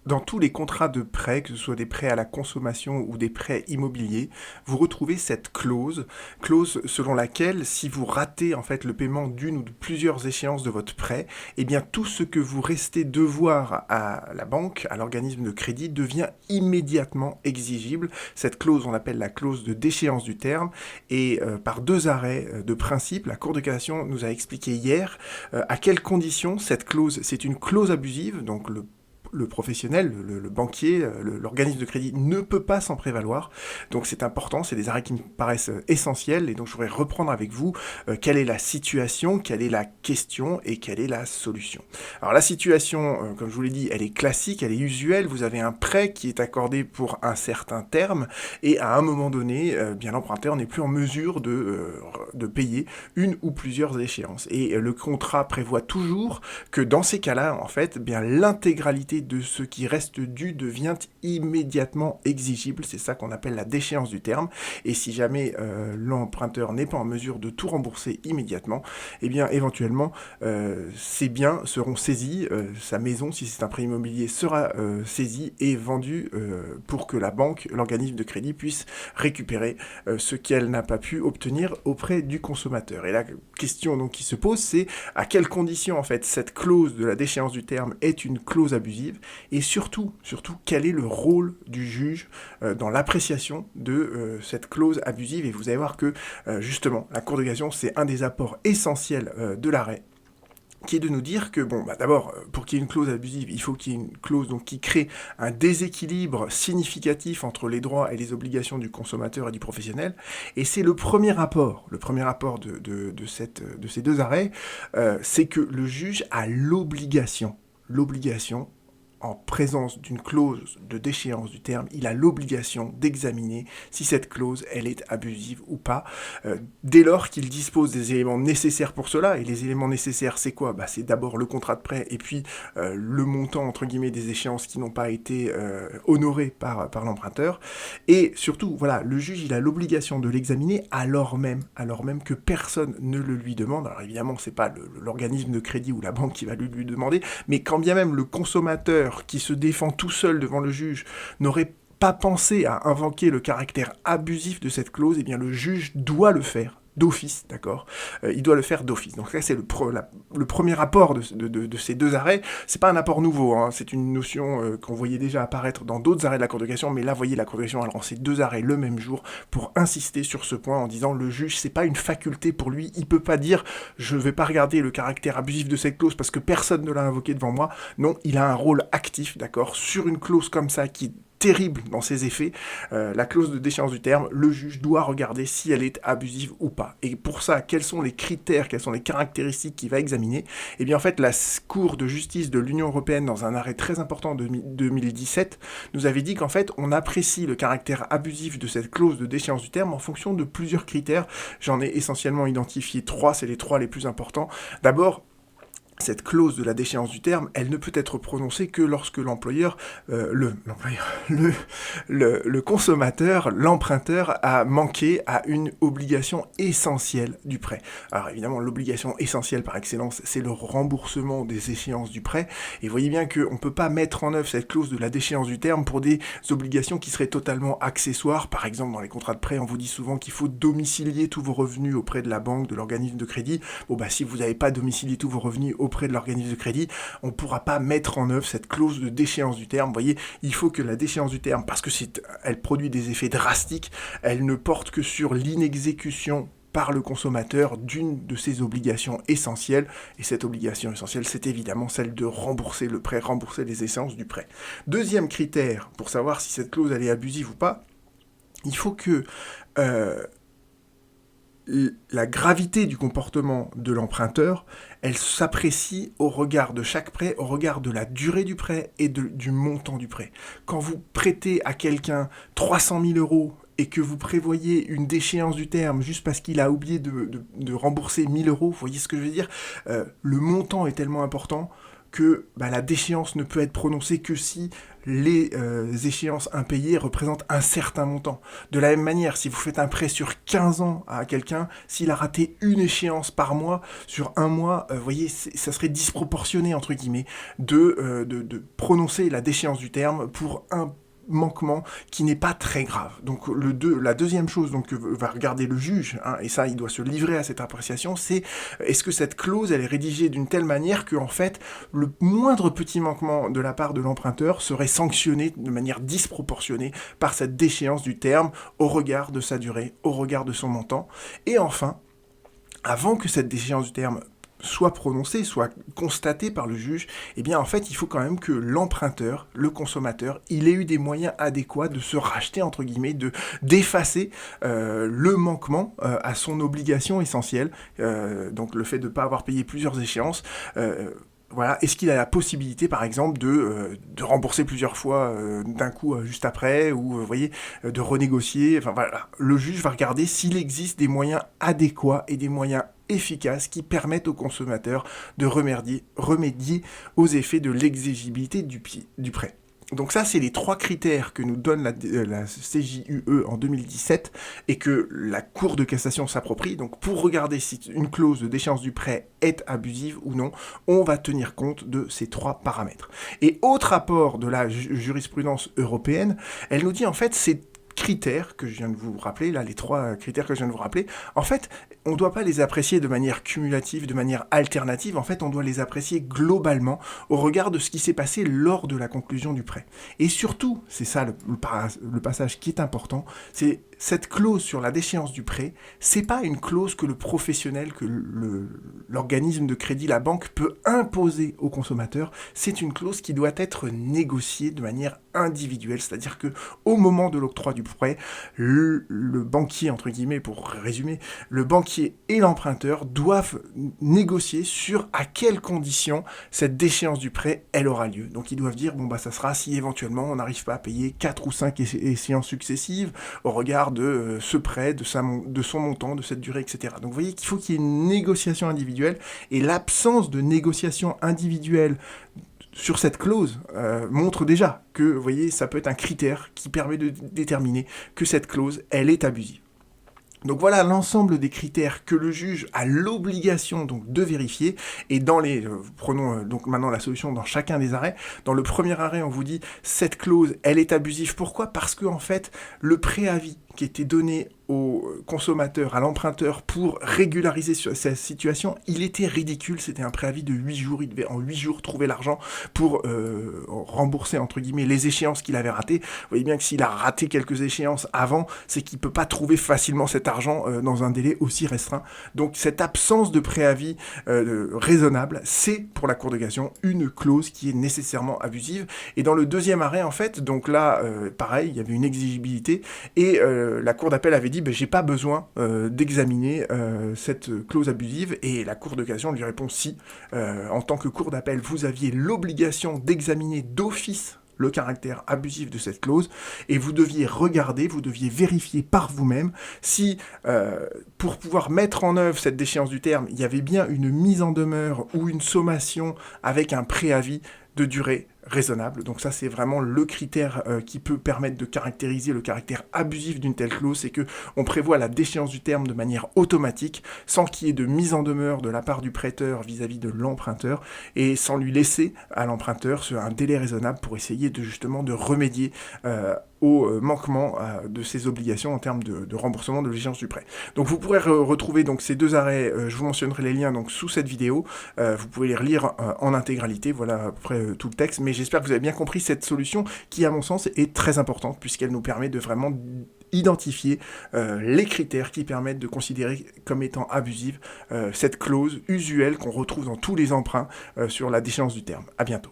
Dans tous les contrats de prêt, que ce soit des prêts à la consommation ou des prêts immobiliers, vous retrouvez cette clause selon laquelle si vous ratez en fait le paiement d'une ou de plusieurs échéances de votre prêt, eh bien tout ce que vous restez devoir à la banque, à l'organisme de crédit, devient immédiatement exigible. Cette clause, on l'appelle la clause de déchéance du terme, et par deux arrêts de principe, la Cour de cassation nous a expliqué hier à quelles conditions cette clause, c'est une clause abusive, donc le professionnel, le banquier, l'organisme de crédit ne peut pas s'en prévaloir. Donc c'est important, c'est des arrêts qui me paraissent essentiels et donc je voudrais reprendre avec vous quelle est la situation, quelle est la question et quelle est la solution. Alors la situation, comme je vous l'ai dit, elle est classique, elle est usuelle. Vous avez un prêt qui est accordé pour un certain terme et à un moment donné, bien l'emprunteur n'est plus en mesure de payer une ou plusieurs échéances. Et le contrat prévoit toujours que dans ces cas-là, en fait, bien l'intégralité de ce qui reste dû devient immédiatement exigible. C'est ça qu'on appelle la déchéance du terme. Et si jamais l'emprunteur n'est pas en mesure de tout rembourser immédiatement, eh bien éventuellement ses biens seront saisis, sa maison, si c'est un prêt immobilier, sera saisie et vendue pour que la banque, l'organisme de crédit, puisse récupérer ce qu'elle n'a pas pu obtenir auprès du consommateur. Et la question donc qui se pose, c'est à quelles conditions en fait cette clause de la déchéance du terme est une clause abusive et surtout, quel est le rôle du juge dans l'appréciation de cette clause abusive. Et vous allez voir que justement la Cour de cassation, c'est un des apports essentiels de l'arrêt, qui est de nous dire que, bon, bah d'abord, pour qu'il y ait une clause abusive, il faut qu'il y ait une clause donc, qui crée un déséquilibre significatif entre les droits et les obligations du consommateur et du professionnel. Et c'est le premier rapport de ces deux arrêts, c'est que le juge a l'obligation en présence d'une clause de déchéance du terme, il a l'obligation d'examiner si cette clause, elle est abusive ou pas, dès lors qu'il dispose des éléments nécessaires pour cela. Et les éléments nécessaires, c'est quoi ? C'est d'abord le contrat de prêt et puis le montant, entre guillemets, des échéances qui n'ont pas été honorées par l'emprunteur. Et surtout, voilà, le juge, il a l'obligation de l'examiner alors même que personne ne le lui demande. Alors évidemment, c'est pas l'organisme de crédit ou la banque qui va lui demander, mais quand bien même le consommateur qui se défend tout seul devant le juge n'aurait pas pensé à invoquer le caractère abusif de cette clause, eh bien le juge doit le faire d'office, d'accord. Il doit le faire d'office. Donc ça, c'est le premier apport de ces deux arrêts. C'est pas un apport nouveau, hein. C'est une notion qu'on voyait déjà apparaître dans d'autres arrêts de la Cour de cassation, mais là, vous voyez, la Cour de cassation, elle rend ces deux arrêts le même jour pour insister sur ce point en disant le juge, c'est pas une faculté pour lui, il peut pas dire je vais pas regarder le caractère abusif de cette clause parce que personne ne l'a invoqué devant moi. Non, il a un rôle actif, d'accord, sur une clause comme ça qui terrible dans ses effets, la clause de déchéance du terme, le juge doit regarder si elle est abusive ou pas. Et pour ça, quels sont les critères, quelles sont les caractéristiques qu'il va examiner ? Eh bien en fait, la Cour de justice de l'Union européenne, dans un arrêt très important de 2017, nous avait dit qu'en fait, on apprécie le caractère abusif de cette clause de déchéance du terme en fonction de plusieurs critères. J'en ai essentiellement identifié trois, c'est les trois les plus importants. D'abord, cette clause de la déchéance du terme, elle ne peut être prononcée que lorsque le consommateur, l'emprunteur a manqué à une obligation essentielle du prêt. Alors évidemment, l'obligation essentielle par excellence, c'est le remboursement des échéances du prêt. Et vous voyez bien qu'on ne peut pas mettre en œuvre cette clause de la déchéance du terme pour des obligations qui seraient totalement accessoires. Par exemple, dans les contrats de prêt, on vous dit souvent qu'il faut domicilier tous vos revenus auprès de la banque, de l'organisme de crédit. Bon bah si vous n'avez pas domicilié tous vos revenus auprès de l'organisme de crédit, on ne pourra pas mettre en œuvre cette clause de déchéance du terme. Vous voyez, il faut que la déchéance du terme, parce que elle produit des effets drastiques, elle ne porte que sur l'inexécution par le consommateur d'une de ses obligations essentielles. Et cette obligation essentielle, c'est évidemment celle de rembourser le prêt, rembourser les échéances du prêt. Deuxième critère pour savoir si cette clause elle est abusive ou pas, il faut que la gravité du comportement de l'emprunteur, elle s'apprécie au regard de chaque prêt, au regard de la durée du prêt et du montant du prêt. Quand vous prêtez à quelqu'un 300 000 euros et que vous prévoyez une déchéance du terme juste parce qu'il a oublié de rembourser 1 000 euros, vous voyez ce que je veux dire ? Le montant est tellement important que la déchéance ne peut être prononcée que si les échéances impayées représentent un certain montant. De la même manière, si vous faites un prêt sur 15 ans à quelqu'un, s'il a raté une échéance par mois, sur un mois, vous voyez, ça serait disproportionné, entre guillemets, de prononcer la déchéance du terme pour un manquement qui n'est pas très grave. Donc la deuxième chose donc, que va regarder le juge, hein, et ça il doit se livrer à cette appréciation, c'est est-ce que cette clause elle est rédigée d'une telle manière que en fait le moindre petit manquement de la part de l'emprunteur serait sanctionné de manière disproportionnée par cette déchéance du terme au regard de sa durée, au regard de son montant. Et enfin, avant que cette déchéance du terme soit prononcée, soit constatée par le juge, eh bien en fait il faut quand même que l'emprunteur, le consommateur, il ait eu des moyens adéquats de se racheter entre guillemets, d'effacer le manquement à son obligation essentielle, donc le fait de ne pas avoir payé plusieurs échéances. Voilà, est-ce qu'il a la possibilité, par exemple, de rembourser plusieurs fois d'un coup juste après, ou vous voyez, de renégocier. Enfin voilà, le juge va regarder s'il existe des moyens adéquats et des moyens efficaces qui permettent au consommateur de remédier aux effets de l'exigibilité du prêt. Donc ça, c'est les 3 critères que nous donne la CJUE en 2017 et que la Cour de cassation s'approprie. Donc pour regarder si une clause de déchéance du prêt est abusive ou non, on va tenir compte de ces 3 paramètres. Et autre apport de la jurisprudence européenne, elle nous dit en fait c'est critères que je viens de vous rappeler, là, les 3 critères que je viens de vous rappeler, en fait, on ne doit pas les apprécier de manière cumulative, de manière alternative, en fait, on doit les apprécier globalement au regard de ce qui s'est passé lors de la conclusion du prêt. Et surtout, c'est ça le passage qui est important, c'est cette clause sur la déchéance du prêt, c'est pas une clause que le professionnel, que l'organisme de crédit, la banque, peut imposer au consommateur, c'est une clause qui doit être négociée de manière individuelle, c'est-à-dire que au moment de l'octroi du prêt, le banquier, entre guillemets, pour résumer, le banquier et l'emprunteur doivent négocier sur à quelles conditions cette déchéance du prêt, elle aura lieu. Donc ils doivent dire, ça sera si éventuellement on n'arrive pas à payer 4 ou 5 échéances successives au regard de ce prêt, de son montant, de cette durée, etc. Donc vous voyez qu'il faut qu'il y ait une négociation individuelle, et l'absence de négociation individuelle sur cette clause montre déjà que, vous voyez, ça peut être un critère qui permet de déterminer que cette clause, elle est abusive. Donc voilà l'ensemble des critères que le juge a l'obligation donc de vérifier, et dans prenons donc maintenant la solution dans chacun des arrêts. Dans le premier arrêt, on vous dit cette clause, elle est abusive. Pourquoi ? Parce que en fait, le préavis qui était donné au consommateur, à l'emprunteur, pour régulariser sa situation, il était ridicule. C'était un préavis de 8 jours. Il devait en 8 jours trouver l'argent pour rembourser, entre guillemets, les échéances qu'il avait ratées. Vous voyez bien que s'il a raté quelques échéances avant, c'est qu'il ne peut pas trouver facilement cet argent dans un délai aussi restreint. Donc cette absence de préavis raisonnable, c'est pour la Cour de cassation une clause qui est nécessairement abusive. Et dans le deuxième arrêt, en fait, donc là, pareil, il y avait une exigibilité, et la Cour d'appel avait dit j'ai pas besoin d'examiner cette clause abusive, et la Cour de cassation lui répond si, en tant que Cour d'appel, vous aviez l'obligation d'examiner d'office le caractère abusif de cette clause, et vous deviez vérifier par vous-même si, pour pouvoir mettre en œuvre cette déchéance du terme, il y avait bien une mise en demeure ou une sommation avec un préavis de durée raisonnable. Donc ça, c'est vraiment le critère qui peut permettre de caractériser le caractère abusif d'une telle clause, c'est que on prévoit la déchéance du terme de manière automatique, sans qu'il y ait de mise en demeure de la part du prêteur vis-à-vis de l'emprunteur, et sans lui laisser à l'emprunteur un délai raisonnable pour essayer de remédier au manquement de ses obligations en termes de remboursement de l'échéance du prêt. Donc vous pourrez retrouver donc ces 2 arrêts, je vous mentionnerai les liens donc sous cette vidéo, vous pouvez les relire en intégralité, voilà à peu près tout le texte, mais j'espère que vous avez bien compris cette solution qui, à mon sens, est très importante puisqu'elle nous permet de vraiment identifier les critères qui permettent de considérer comme étant abusive cette clause usuelle qu'on retrouve dans tous les emprunts sur la déchéance du terme. À bientôt.